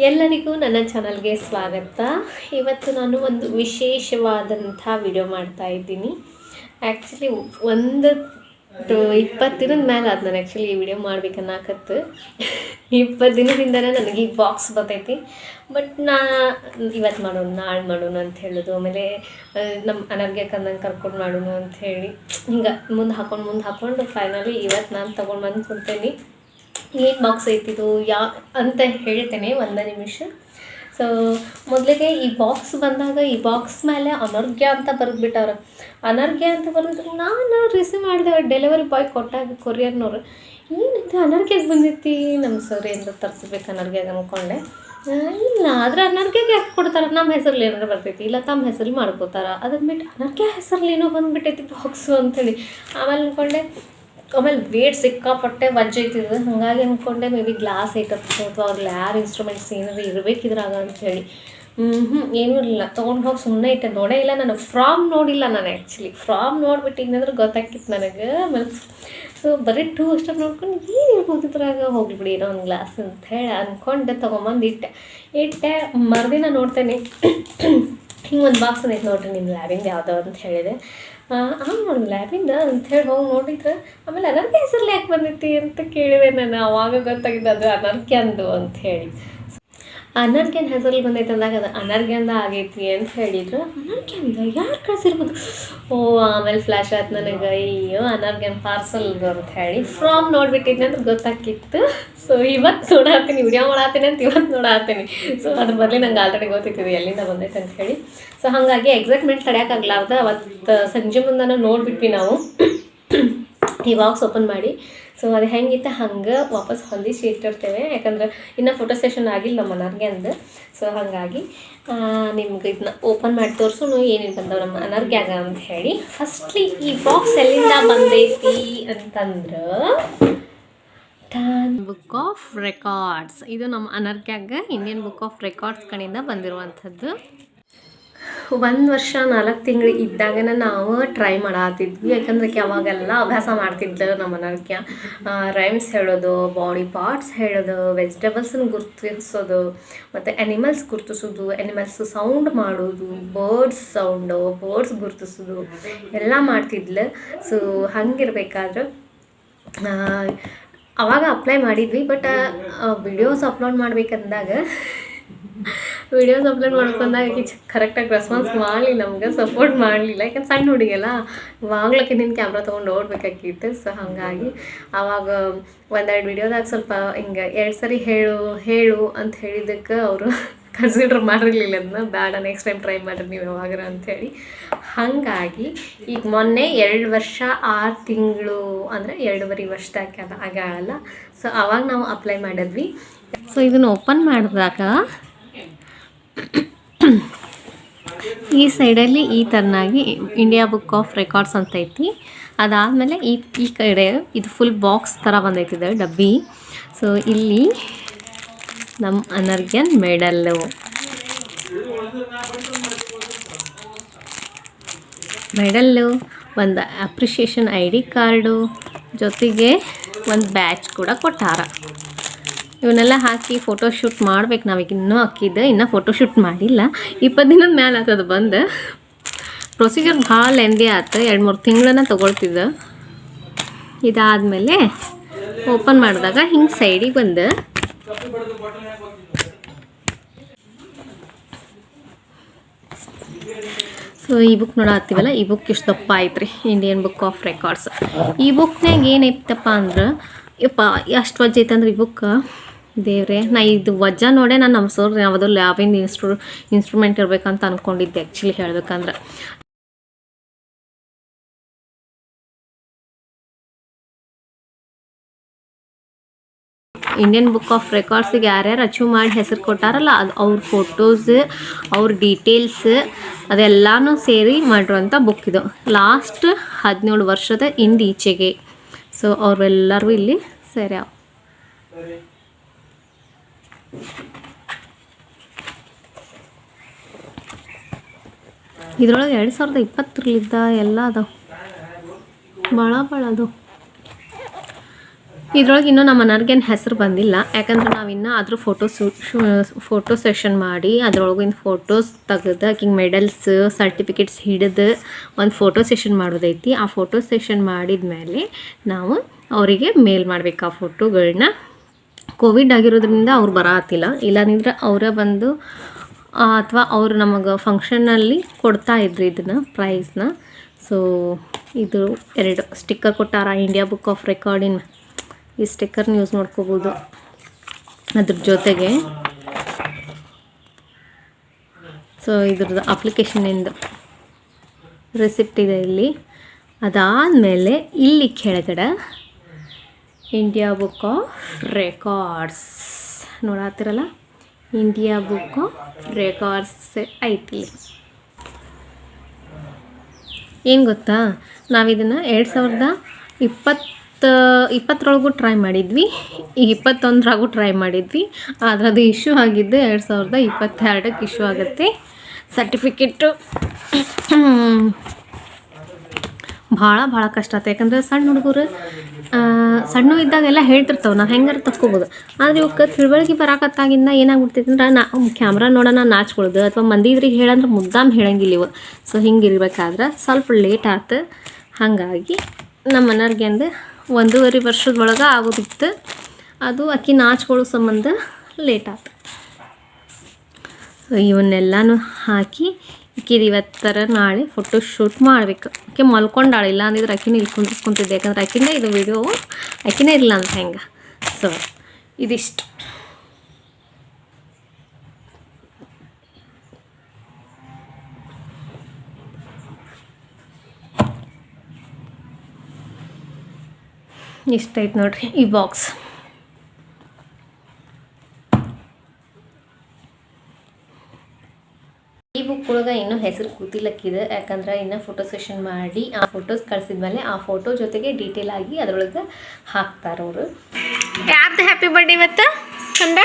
ಎಲ್ಲರಿಗೂ ನನ್ನ ಚಾನಲ್ಗೆ ಸ್ವಾಗತ. ಇವತ್ತು ನಾನು ಒಂದು ವಿಶೇಷವಾದಂಥ ವಿಡಿಯೋ ಮಾಡ್ತಾ ಇದ್ದೀನಿ. ಆ್ಯಕ್ಚುಲಿ 20 ದಿನದ ಮೇಲೆ ಆದ ನಾನು ಈ ವಿಡಿಯೋ ಮಾಡ್ಬೇಕನ್ನಕತ್ತು. 20 ದಿನದಿಂದನೇ ನನಗೆ ಈ ಬಾಕ್ಸ್ ಬರ್ತೈತಿ. ಬಟ್ ಇವತ್ತು ಮಾಡೋಣ, ನಾಳೆ ಮಾಡೋಣ ಅಂತ ಹೇಳೋದು, ಆಮೇಲೆ ನಮ್ಮ ಅನರ್ಘ್ಯಕ್ಕೆ ನಂಗೆ ಕರ್ಕೊಂಡು ಮಾಡೋಣ ಅಂತ ಹೇಳಿ ಹಿಂಗೆ ಮುಂದೆ ಹಾಕ್ಕೊಂಡು ಫೈನಲಿ ಇವತ್ತು ನಾನು ತೊಗೊಂಡು ಬಂದು ಕೊಡ್ತೇನೆ. ಏನು ಬಾಕ್ಸ್ ಐತಿದು ಅಂತ ಹೇಳ್ತೇನೆ ಒಂದು ನಿಮಿಷ. ಸೊ ಮೊದಲಿಗೆ ಈ ಬಾಕ್ಸ್ ಬಂದಾಗ ಈ ಬಾಕ್ಸ್ ಮೇಲೆ ಅನರ್ಘ್ಯ ಅಂತ ಬರೆದ್ಬಿಟ್ಟವ್ರೆ. ಅನರ್ಘ್ಯ ಅಂತ ಬರೆದ್ರೆ ನಾನು ರಿಸೀವ್ ಮಾಡಿದೆ. ಡೆಲಿವರಿ ಬಾಯ್ ಕೊಟ್ಟಾಗ ಕೊರಿಯರ್ನವ್ರು ಏನಿತ್ತು ಅನರ್ಘ್ಯಕ್ಕೆ ಬಂದೈತಿ, ನಮ್ಮ ಸರ್ ಏನಾರು ತರಿಸ್ಬೇಕು ಅನರ್ಘ್ಯಗೆ ಅಂದ್ಕೊಂಡೆ. ಇಲ್ಲ ಆದರೆ ಅನರ್ಘ್ಯಗೆ ಯಾಕೆ ಕೊಡ್ತಾರೆ, ನಮ್ಮ ಹೆಸರಲ್ಲಿ ಏನಾರು ಬರ್ತೈತಿ, ಇಲ್ಲ ತಮ್ಮ ಹೆಸರು ಮಾಡ್ಕೋತಾರೆ. ಅದನ್ನ ಬಿಟ್ಟು ಅನರ್ಘ್ಯ ಹೆಸರಲ್ಲಿ ಏನೋ ಬಂದುಬಿಟ್ಟೈತಿ ಬಾಕ್ಸು ಅಂಥೇಳಿ ಆಮೇಲೆ ಅಂದ್ಕೊಂಡೆ. ಆಮೇಲೆ ವೇಟ್ ಸಿಕ್ಕಾಪಟ್ಟೆ ವಜ್ಜೆ ಐತಿದ್ದು, ಹಾಗಾಗಿ ಅಂದ್ಕೊಂಡೆ ಮೇ ಬಿ ಗ್ಲಾಸ್ ಐತತ್ತು ಅಥವಾ ಅವ್ರಲ್ಲಿ ಯಾರು ಇನ್ಸ್ಟ್ರೂಮೆಂಟ್ಸ್ ಏನಾರು ಇರಬೇಕಿದ್ರಾಗ ಅಂಥೇಳಿ. ಏನೂ ಇರಲಿಲ್ಲ, ತೊಗೊಂಡು ಹೋಗಿ ಸುಮ್ಮನೆ ಇಟ್ಟೆ. ನೋಡೇ ಇಲ್ಲ ನಾನು, ಫ್ರಾಮ್ ನೋಡಿಲ್ಲ ನಾನು. ಆ್ಯಕ್ಚುಲಿ ಫ್ರಾಮ್ ನೋಡ್ಬಿಟ್ಟಿದ್ದಂದ್ರೆ ಗೊತ್ತಾಕಿತ್ತು ನನಗೆ. ಆಮೇಲೆ ಸೊ ಬರೀ 2 ಅಷ್ಟು ನೋಡ್ಕೊಂಡು ಏನು ಇರ್ಬೋದಿದ್ರಾಗ, ಹೋಗ್ಬಿಡಿ ಏನೋ ಒಂದು ಗ್ಲಾಸ್ ಅಂತ ಹೇಳಿ ಅಂದ್ಕೊಂಡು ತೊಗೊಂಬಂದು ಇಟ್ಟೆ. ಮರುದಿನ ನೋಡ್ತೇನೆ ಹಿಂಗೆ ಒಂದು ಬಾಕ್ಸ್ ಐತೆ ನೋಡಿರಿ ನಿಮ್ಮ ಲ್ಯಾಬಿಂದ ಯಾವುದೋ ಅಂತ ಹೇಳಿದೆ. ನೋಡಿ ಲ್ಯಾಬಿಂದ ಅಂಥೇಳಿ ಹೋಗಿ ನೋಡಿದ್ರೆ ಆಮೇಲೆ ಅನರ್ಘ್ಯ ಹೆಸರಲ್ಲಿ ಯಾಕೆ ಬಂದೈತಿ ಅಂತ ಕೇಳಿದೆ ನಾನು. ಆವಾಗ ಗೊತ್ತಾಗಿದ್ದು ಅದು ಅನರ್ಘ್ಯಂದು ಅಂಥೇಳಿ. ಅನರ್ಘ್ಯನ ಹೆಸರಲ್ಲಿ ಬಂದೈತೆ ಅಂದಾಗ ಅದು ಅನರ್ಘ್ಯಂದ ಆಗೈತಿ ಅಂತ ಹೇಳಿದ್ರು. ಅನರ್ಘ್ಯಂದ ಯಾರು ಕಳಿಸಿರ್ಬೋದು? ಆಮೇಲೆ ಫ್ಲ್ಯಾಶ್ ಆಯ್ತು ನನಗೆ, ಅಯ್ಯೋ ಅನರ್ಘ್ಯನ ಪಾರ್ಸಲ್ದು ಅಂತ ಹೇಳಿ ಫ್ರಾಮ್ ನೋಡಿಬಿಟ್ಟಿದ್ದೆ ಅಂತ ಗೊತ್ತಾಕಿತ್ತು. ಸೊ ಇವತ್ತು ನೋಡಾತೀನಿ, ವಿಡಿಯೋ ಮಾಡಾತೀನಿ ಅಂತ ಇವತ್ತು ನೋಡಾತೀನಿ. ಸೊ ಅದ್ರ ಬದಲು ನಂಗೆ ಆಲ್ರೆಡಿ ಗೊತ್ತಿತ್ತು ಎಲ್ಲಿಂದ ಬಂದೈತೆ ಅಂತ ಹೇಳಿ. ಸೊ ಹಾಗಾಗಿ ಎಕ್ಸೈಟ್ಮೆಂಟ್ ತಡೆಯೋಕ್ಕಾಗಲಾರ್ದ ಅವತ್ತು ಸಂಜೆ ಮುಂದೆ ನೋಡಿಬಿಟ್ವಿ ನಾವು ಈ ಬಾಕ್ಸ್ ಓಪನ್ ಮಾಡಿ. ಸೊ ಅದು ಹೆಂಗಿತ್ತು ಹಂಗೆ ವಾಪಸ್ ಹೊಂದಿಸಿ ಇಟ್ಟಿರ್ತೇವೆ, ಯಾಕಂದ್ರೆ ಇನ್ನೂ ಫೋಟೋ ಸೆಷನ್ ಆಗಿಲ್ಲ ನಮ್ಮ ಅನರ್ಘ್ಯಂದು. ಸೊ ಹಾಗಾಗಿ ನಿಮ್ಗೆ ಇದನ್ನ ಓಪನ್ ಮಾಡಿ ತೋರಿಸೋನು ಏನೇನು ಬಂದವು ನಮ್ಮ ಅನರ್ಘ್ಯಾಗ ಅಂತ ಹೇಳಿ. ಫಸ್ಟ್ಲಿ ಈ ಬಾಕ್ಸ್ ಎಲ್ಲಿಂದ ಬಂದೈತಿ ಅಂತಂದ್ರೆ ಬುಕ್ ಆಫ್ ರೆಕಾರ್ಡ್ಸ್. ಇದು ನಮ್ಮ ಅನರ್ಘ್ಯಾಗ ಇಂಡಿಯನ್ ಬುಕ್ ಆಫ್ ರೆಕಾರ್ಡ್ಸ್ ಕಡೆಯಿಂದ ಬಂದಿರುವಂಥದ್ದು. 1 ವರ್ಷ 4 ತಿಂಗಳು ಇದ್ದಾಗನ ನಾವು ಟ್ರೈ ಮಾಡತ್ತಿದ್ವಿ, ಯಾಕಂದ್ರೆ ಅವಾಗೆಲ್ಲ ಅಭ್ಯಾಸ ಮಾಡ್ತಿದ್ದರು ನಮ್ಮ ಅನರ್ಘ್ಯ. ರೈಮ್ಸ್ ಹೇಳೋದು, ಬಾಡಿ ಪಾರ್ಟ್ಸ್ ಹೇಳೋದು, ವೆಜಿಟೇಬಲ್ಸನ್ನು ಗುರ್ತಿಸೋದು, ಮತ್ತು ಆ್ಯನಿಮಲ್ಸ್ ಗುರ್ತಿಸೋದು, ಆ್ಯನಿಮಲ್ಸ್ ಸೌಂಡ್ ಮಾಡೋದು, ಬರ್ಡ್ಸ್ ಗುರ್ತಿಸೋದು ಎಲ್ಲ ಮಾಡ್ತಿದ್ಲು. ಸೊ ಹಂಗಿರ್ಬೇಕಾದ್ರೆ ಅವಾಗ ಅಪ್ಲೈ ಮಾಡಿದ್ವಿ. ಬಟ್ ವಿಡಿಯೋಸ್ ಅಪ್ಲೋಡ್ ಮಾಡ್ಬೇಕಂದಾಗ ಮಾಡ್ಕೊಂಡಾಗ ಕರೆಕ್ಟಾಗಿ ರೆಸ್ಪಾನ್ಸ್ ಮಾಡಲಿ, ನಮ್ಗೆ ಸಪೋರ್ಟ್ ಮಾಡಲಿಲ್ಲ. ಯಾಕಂದ್ರೆ ಸಣ್ಣ ಹುಡುಗಿಯಲ್ಲ, ವಾಗ್ಲಕ್ಕೆ ನಿನ್ನ ಕ್ಯಾಮ್ರಾ ತೊಗೊಂಡು ಓಡಬೇಕಾಗಿತ್ತು. ಸೊ ಹಾಗಾಗಿ ಆವಾಗ 1-2 ವಿಡಿಯೋದಾಗ ಸ್ವಲ್ಪ ಹಿಂಗೆ 2 ಸರಿ ಹೇಳು ಅಂತ ಹೇಳಿದ್ದಕ್ಕೆ ಅವರು ಕನ್ಸಿಡರ್ ಮಾಡಿರಲಿಲ್ಲ. ಅದನ್ನ ಬೇಡ, ನೆಕ್ಸ್ಟ್ ಟೈಮ್ ಟ್ರೈ ಮಾಡಿರಿ ನೀವು ಯಾವಾಗಾರ ಅಂಥೇಳಿ. ಹಾಗಾಗಿ ಈಗ ಮೊನ್ನೆ 2 ವರ್ಷ 6 ತಿಂಗಳು ಅಂದರೆ 2.5 ವರ್ಷದಾಗೆ ಆಗಲ್ಲ. ಸೊ ಆವಾಗ ನಾವು ಅಪ್ಲೈ ಮಾಡಿದ್ವಿ. ಸೊ ಇದನ್ನು ಓಪನ್ ಮಾಡಿದಾಗ ಈ ಸೈಡಲ್ಲಿ ಈ ಥರನಾಗಿ ಇಂಡಿಯಾ ಬುಕ್ ಆಫ್ ರೆಕಾರ್ಡ್ಸ್ ಅಂತ ಐತಿ. ಅದಾದಮೇಲೆ ಈ ಕಡೆ ಇದು ಫುಲ್ ಬಾಕ್ಸ್ ಥರ ಬಂದೈತಿದೆ ಡಬ್ಬಿ. ಸೊ ಇಲ್ಲಿ ನಮ್ಮ ಅನರ್ಘ್ಯನ್ ಮೆಡಲ್ಲು, ಒಂದು ಅಪ್ರಿಷಿಯೇಷನ್ ID ಕಾರ್ಡು, ಜೊತೆಗೆ ಒಂದು ಬ್ಯಾಚ್ ಕೂಡ ಕೊಟ್ಟಾರ. ಇವನ್ನೆಲ್ಲ ಹಾಕಿ ಫೋಟೋಶೂಟ್ ಮಾಡ್ಬೇಕು. ನಾವೀಗ ಇನ್ನೂ ಹಾಕಿದ್ದು, ಇನ್ನೂ ಫೋಟೋಶೂಟ್ ಮಾಡಿಲ್ಲ. 20 ದಿನದ ಮೇಲೆ ಆತದು ಬಂದು. ಪ್ರೊಸೀಜರ್ ಭಾಳ ಲೆಂದಿ ಆಯ್ತು, 2-3 ತಿಂಗಳನ್ನ ತೊಗೊಳ್ತಿದ್ದೆ. ಇದಾದಮೇಲೆ ಓಪನ್ ಮಾಡಿದಾಗ ಹಿಂಗೆ ಸೈಡಿಗೆ ಬಂದು ಸೊ ಈ ಬುಕ್ ನೋಡತ್ತೀವಲ್ಲ, ಈ ಬುಕ್ ಇಷ್ಟು ದಪ್ಪ ಐತ್ರಿ, ಇಂಡಿಯನ್ ಬುಕ್ ಆಫ್ ರೆಕಾರ್ಡ್ಸ್. ಈ ಬುಕ್ನಾಗ ಏನೈತಪ್ಪ ಅಂದ್ರೆ, ಯಪ್ಪ ಎಷ್ಟು ವಜ್ಜೆ ಐತಂದ್ರೆ ಈ ಬುಕ್, ದೇವ್ರೆ ನಾ ಇದು ವಜ್ಜ ನೋಡೇ ನಾನು ನಮ್ಮ ಸರ್ ಯಾವುದೋ ಲ್ಯಾಬಿಂದ ಇನ್ಸ್ಟ್ರೂಮೆಂಟ್ ಇರಬೇಕಂತ ಅಂದ್ಕೊಂಡಿದ್ದೆ ಆ್ಯಕ್ಚುಲಿ ಹೇಳ್ಬೇಕಂದ್ರೆ. ಇಂಡಿಯನ್ ಬುಕ್ ಆಫ್ ರೆಕಾರ್ಡ್ಸಿಗೆ ಯಾರ್ಯಾರು ಅಚೀವ್ ಮಾಡಿ ಹೆಸರು ಕೊಟ್ಟಾರಲ್ಲ, ಅದು ಅವ್ರ ಫೋಟೋಸ್, ಅವ್ರ ಡೀಟೇಲ್ಸ್ ಅದೆಲ್ಲನೂ ಸೇರಿ ಮಾಡಿರುವಂಥ ಬುಕ್ ಇದು. ಲಾಸ್ಟ್ 17 ವರ್ಷದ ಈಚೆಗೆ. ಸೊ ಅವರೆಲ್ಲರೂ ಇಲ್ಲಿ ಸೇರ್ಯಾವ. ಇದ್ರೊಳಗೆ 2020 ಎಲ್ಲ ಅದಾವ, ಭಾಳ ಅದು. ಇದ್ರೊಳಗೆ ಇನ್ನೂ ನಮ್ಮ ಅನರ್ಘ್ಯನ ಹೆಸರು ಬಂದಿಲ್ಲ, ಯಾಕಂದ್ರೆ ನಾವಿನ್ನೂ ಅದ್ರ ಫೋಟೋ ಸೆಷನ್ ಮಾಡಿ ಅದ್ರೊಳಗಿನ ಫೋಟೋಸ್ ತೆಗೆದು ಆಕಿಗೆ ಮೆಡಲ್ಸ್ ಸರ್ಟಿಫಿಕೇಟ್ಸ್ ಹಿಡಿದು ಒಂದು ಫೋಟೋ ಸೆಷನ್ ಮಾಡೋದೈತಿ. ಆ ಫೋಟೋ ಸೆಷನ್ ಮಾಡಿದ ಮೇಲೆ ನಾವು ಅವರಿಗೆ ಮೇಲ್ ಮಾಡಬೇಕು ಆ ಫೋಟೋಗಳನ್ನ. ಕೋವಿಡ್ ಆಗಿರೋದ್ರಿಂದ ಅವ್ರು ಬರತ್ತಿಲ್ಲ, ಇಲ್ಲಾಂದ್ರೆ ಅವರೇ ಬಂದು ಅಥವಾ ಅವರು ನಮಗೆ ಫಂಕ್ಷನ್ನಲ್ಲಿ ಕೊಡ್ತಾಯಿದ್ರು ಇದನ್ನು ಪ್ರೈಸ್ನ. ಸೊ ಇದು 2 ಸ್ಟಿಕ್ಕರ್ ಕೊಟ್ಟಾರ, ಇಂಡಿಯಾ ಬುಕ್ ಆಫ್ ರೆಕಾರ್ಡಿನ. ಈ ಸ್ಟಿಕ್ಕರ್ನ ಯೂಸ್ ಮಾಡ್ಕೋಬೋದು ಅದ್ರ ಜೊತೆಗೆ. ಸೊ ಇದ್ರದ್ದು ಅಪ್ಲಿಕೇಶನಿಂದು ರೆಸಿಪ್ಟ್ ಇದೆ ಇಲ್ಲಿ. ಅದಾದಮೇಲೆ ಇಲ್ಲಿ ಕೆಳಗಡೆ ಇಂಡಿಯಾ ಬುಕ್ ಆಫ್ ರೆಕಾರ್ಡ್ಸ್ ನೋಡತ್ತಿರಲ್ಲ, ಇಂಡಿಯಾ ಬುಕ್ ಆಫ್ ರೆಕಾರ್ಡ್ಸ್ ಐತಿ. ಏನು ಗೊತ್ತಾ, ನಾವಿದನ್ನು 2020 ಟ್ರೈ ಮಾಡಿದ್ವಿ, ಈಗ 2021 ಟ್ರೈ ಮಾಡಿದ್ವಿ. ಆದರೆ ಅದು ಇಶ್ಯೂ ಆಗಿದ್ದು 2022ಕ್ಕೆ ಇಶ್ಯೂ ಆಗುತ್ತೆ ಸರ್ಟಿಫಿಕೇಟು. ಭಾಳ ಕಷ್ಟ ಆಯ್ತು, ಯಾಕಂದ್ರೆ ಸಣ್ಣ ಹುಡುಗರು ಸಣ್ಣ ಇದ್ದಾಗೆಲ್ಲ ಹೇಳ್ತಿರ್ತಾವೆ, ನಾವು ಹೆಂಗಾರು ತಕ್ಕೋಬೋದು. ಆದರೆ ಇವಕ್ಕೆ ತಿಳುವಳಿಕೆ ಬರಾಕತ್ತಾಗಿಂದ ಏನಾಗ್ಬಿಡ್ತೈತೆ ಅಂದ್ರೆ ಕ್ಯಾಮ್ರಾ ನೋಡೋಣ ನಾಚ್ಕೊಳ್ಳೋದು, ಅಥವಾ ಮಂದಿ ಇದ್ರಿಗೆ ಹೇಳಂದ್ರೆ ಮುದ್ದಾಮ್ ಹೇಳಂಗಿಲ್ಲ ಇವು. ಸೊ ಹಿಂಗಿರ್ಬೇಕಾದ್ರೆ ಸ್ವಲ್ಪ ಲೇಟ್ ಆಯ್ತು. ಹಾಗಾಗಿ ನಮ್ಮ ಅನರ್ಘ್ಯಂದು 1.5 ವರ್ಷದೊಳಗೆ ಆಗೋದಿತ್ತು. ಅದು ಆಕಿ ನಾಚ್ಕೊಳ್ಳೋ ಸಂಬಂಧ ಲೇಟ್ ಆಯ್ತು. ಸೊ ಇವನ್ನೆಲ್ಲನೂ ಹಾಕಿ ಈಕಿದು ಇವತ್ತರ ನಾಳೆ ಫೋಟೋ ಶೂಟ್ ಮಾಡಬೇಕು. ಆಕೆ ಮಲ್ಕೊಂಡಾಳಿಲ್ಲ ಅಂದಿದ್ರೆ ಆಕಿನ ಇಲ್ಲಿ ಕುಂತಿದ್ದೆ, ಯಾಕಂದ್ರೆ ಆಕಿನೇ ಇದು ವಿಡಿಯೋ ಆಕಿನೇ ಇಲ್ಲ ಅಂತ ಹೆಂಗೆ. ಸೊ ಇದಿಷ್ಟು. ಇಷ್ಟೈತೆ ನೋಡ್ರಿ ಈ ಬಾಕ್ಸ್. ಈ ಬುಕ್ ಒಳಗೆ ಇನ್ನೂ ಹೆಸರು ಕೂತಿಲಕ್ಕಿದೆ, ಯಾಕಂದ್ರೆ ಇನ್ನೂ ಫೋಟೋ ಸೆಷನ್ ಮಾಡಿ ಆ ಫೋಟೋಸ್ ಕಳಿಸಿದ್ಮೇಲೆ ಆ ಫೋಟೋ ಜೊತೆಗೆ ಡೀಟೇಲ್ ಆಗಿ ಅದರೊಳಗೆ ಹಾಕ್ತಾರೆ ಅವರು. ಯಾರ್ದು ಹ್ಯಾಪಿ ಬರ್ಡೇ ಇವತ್ತು ಕಂದ?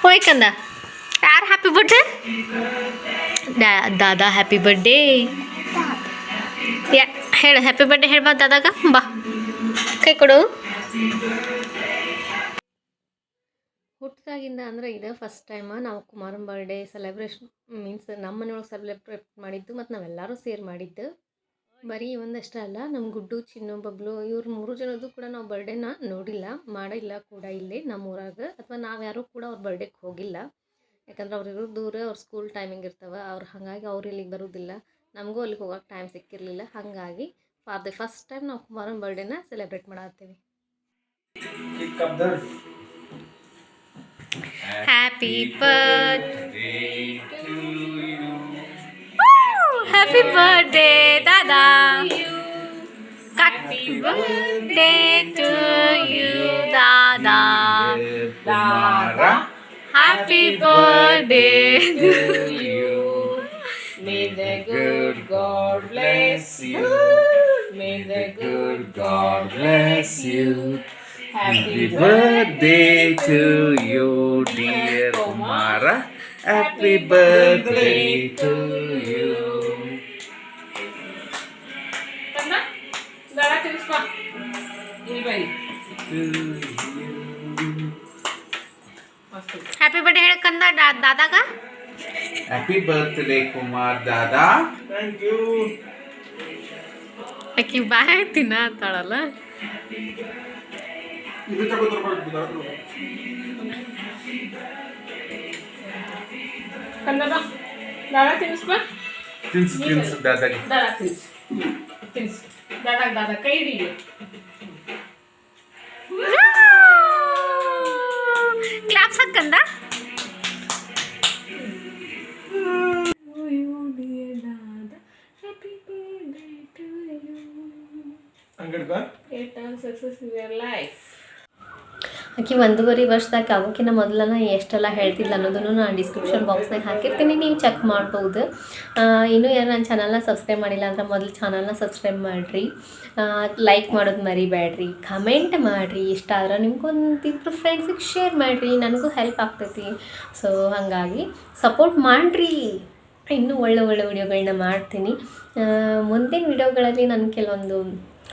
ಹೋಯ್ ಕಂದ, ಯಾರು ಹ್ಯಾಪಿ ಬರ್ಡೇ? ದಾದಾ ಹ್ಯಾಪಿ ಬರ್ಡೇ ಹೇಳು, ಹ್ಯಾಪಿ ಬರ್ಡೇ ಹೇಳ್ಬಾ ದಾದಾಗ. ಬಾ ಕೈ ಕೊಡು. ಹುಟ್ಟಿದಾಗಿಂದ ಅಂದರೆ ಇದೇ ಫಸ್ಟ್ ಟೈಮ ನಾವು ಕುಮಾರನ ಬರ್ಡೇ ಸೆಲೆಬ್ರೇಷನ್ ಮೀನ್ಸ್ ನಮ್ಮ ಮನೆಯೊಳಗೆ ಸೆಲೆಬ್ರೇಟ್ ಮಾಡಿದ್ದು, ಮತ್ತು ನಾವೆಲ್ಲರೂ ಸೇರಿ ಮಾಡಿದ್ದು. ಬರೀ ಒಂದಷ್ಟೇ ಅಲ್ಲ, ನಮ್ಮ ಗುಡ್ಡು, ಚಿನ್ನು, ಬಬ್ಲು ಇವ್ರು 3 ಜನದ್ದು ಕೂಡ ನಾವು ಬರ್ಡೇನ ನೋಡಿಲ್ಲ, ಮಾಡಿಲ್ಲ ಕೂಡ ಇಲ್ಲಿ ನಮ್ಮೂರಾಗ. ಅಥವಾ ನಾವು ಯಾರೂ ಕೂಡ ಅವ್ರ ಬರ್ಡೇಗೆ ಹೋಗಿಲ್ಲ, ಯಾಕಂದ್ರೆ ಅವ್ರು ಇರೋದು ದೂರ, ಅವ್ರ ಸ್ಕೂಲ್ ಟೈಮಿಂಗ್ ಇರ್ತವೆ ಅವ್ರು. ಹಾಗಾಗಿ ಅವ್ರು ಇಲ್ಲಿಗೆ ಬರೋದಿಲ್ಲ, ನಮಗೂ ಅಲ್ಲಿಗೆ ಹೋಗೋಕೆ ಟೈಮ್ ಸಿಕ್ಕಿರಲಿಲ್ಲ. ಹಾಗಾಗಿ ಫಾರ್ ದ ಫಸ್ಟ್ ಟೈಮ್ ನಾವು ಕುಮಾರನ ಬರ್ಡೇನ celebrate ಮಾಡತ್ತೀವಿ. Happy birthday to you. Happy birthday, Dada. Happy birthday to you, Dada. Dada. Happy birthday to you. May the good God bless you. May the good God bless you. Happy birthday to you, dear Kumara. Happy birthday to you. Kanna, dada tirispa. Ini bari. Happy birthday hel kanna dada ka. Happy birthday Kumar dada. Thank you. Aki bye tina tadala. ಇದು ತಗೋದ್ರ ಬರ್ತಿದ್ರು ಕನ್ನಡ ದಾದಾ ತಿನ್ಸ್ಬಾ ತಿನ್ಸ್ ದಾದಾಗೆ ದಾದಾ ತಿನ್ಸ್ ದಾದಾ ಕೈ ಹಿಡಿ claps ಹಾಕಂದ ಅಂಗಡ್ಗ attain success in your life. ಆಕೆ 1.5 ವರ್ಷದಾಗ ಆಗೋಕ್ಕಿಂತ ಮೊದಲನ ಎಷ್ಟೆಲ್ಲ ಹೇಳ್ತಿಲ್ಲ ಅನ್ನೋದನ್ನು ನಾನು ಡಿಸ್ಕ್ರಿಪ್ಷನ್ ಬಾಕ್ಸ್ನಾಗ ಹಾಕಿರ್ತೀನಿ, ನೀವು ಚೆಕ್ ಮಾಡ್ಬೋದು. ಇನ್ನೂ ಯಾರು ನನ್ನ ಚಾನಲ್ನ ಸಬ್ಸ್ಕ್ರೈಬ್ ಮಾಡಿಲ್ಲ ಅಂದ್ರೆ ಮೊದಲು ಚಾನಲ್ನ ಸಬ್ಸ್ಕ್ರೈಬ್ ಮಾಡಿರಿ, ಲೈಕ್ ಮಾಡೋದು ಮರಿಬೇಡ್ರಿ, ಕಮೆಂಟ್ ಮಾಡಿರಿ, ಇಷ್ಟ ಆದ್ರೆ ನಿಮ್ಗೊಂದಿಬ್ಬರು ಫ್ರೆಂಡ್ಸಿಗೆ ಶೇರ್ ಮಾಡಿರಿ, ನನಗೂ ಹೆಲ್ಪ್ ಆಗ್ತೈತಿ. ಸೊ ಹಾಗಾಗಿ ಸಪೋರ್ಟ್ ಮಾಡಿರಿ, ಇನ್ನೂ ಒಳ್ಳೆ ವಿಡಿಯೋಗಳನ್ನ ಮಾಡ್ತೀನಿ. ಮುಂದಿನ ವಿಡಿಯೋಗಳಲ್ಲಿ ನಾನು ಕೆಲವೊಂದು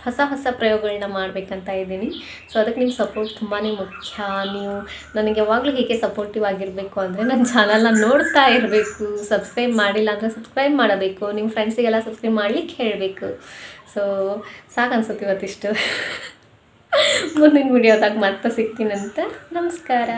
ಹೊಸ ಪ್ರಯೋಗಗಳನ್ನ ಮಾಡಬೇಕಂತ ಇದ್ದೀನಿ. ಸೊ ಅದಕ್ಕೆ ನಿಮ್ಮ ಸಪೋರ್ಟ್ ತುಂಬಾ ಮುಖ್ಯ. ನೀವು ನನಗೆ ಯಾವಾಗಲೂ ಹೀಗೆ ಸಪೋರ್ಟಿವ್ ಆಗಿರಬೇಕು ಅಂದರೆ ನನ್ನ ಚಾನಲ್ನ ನೋಡ್ತಾ ಇರಬೇಕು. ಸಬ್ಸ್ಕ್ರೈಬ್ ಮಾಡಿಲ್ಲ ಅಂದರೆ ಸಬ್ಸ್ಕ್ರೈಬ್ ಮಾಡಬೇಕು. ನಿಮ್ಮ ಫ್ರೆಂಡ್ಸಿಗೆಲ್ಲ ಸಬ್ಸ್ಕ್ರೈಬ್ ಮಾಡ್ಲಿಕ್ಕೆ ಹೇಳಬೇಕು. ಸೊ ಸಾಕು ಅನ್ಸುತ್ತೆ ಇವತ್ತಿಷ್ಟು. ಮುಂದಿನ ವಿಡಿಯೋದಾಗ ಮತ್ತೆ ಸಿಗ್ತೀನಂತ. ನಮಸ್ಕಾರ.